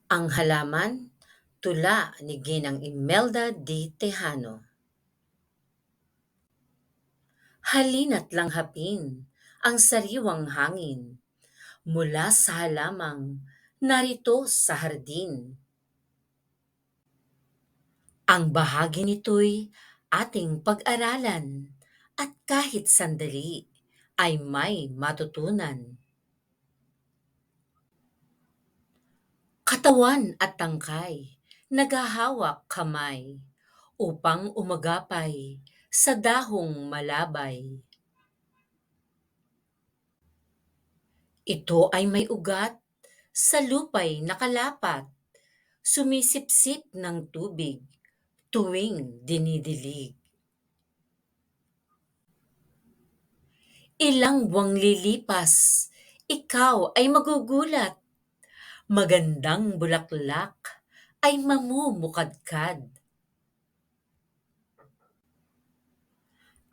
Ang halaman, tula ni Ginang Imelda D. Tejano. Halina't langhapin ang sariwang hangin mula sa halamang narito sa hardin. Ang bahagi nito'y ating pag-aralan at kahit sandali ay may matutunan. Katawan at tangkay, naghahawak kamay upang umagapay sa dahong malabay. Ito ay may ugat, sa lupa'y nakalapat, sumisipsip ng tubig tuwing dinidilig. Ilang buwang lilipas, ikaw ay magugulat, magandang bulaklak ay mamumukadkad.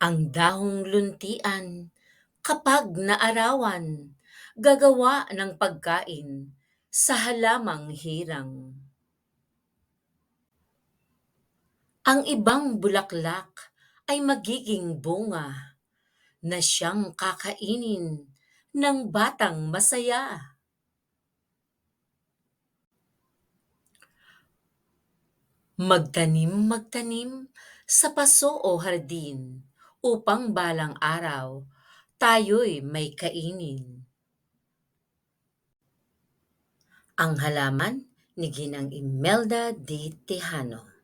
Ang dahong luntian, kapag naarawan, gagawa ng pagkain sa halamang hirang. Ang ibang bulaklak ay magiging bunga na siyang kakainin ng batang masaya. Magtanim sa paso o hardin upang balang araw tayo'y may kainin. Ang halaman ni Ginang Imelda D. Tejano.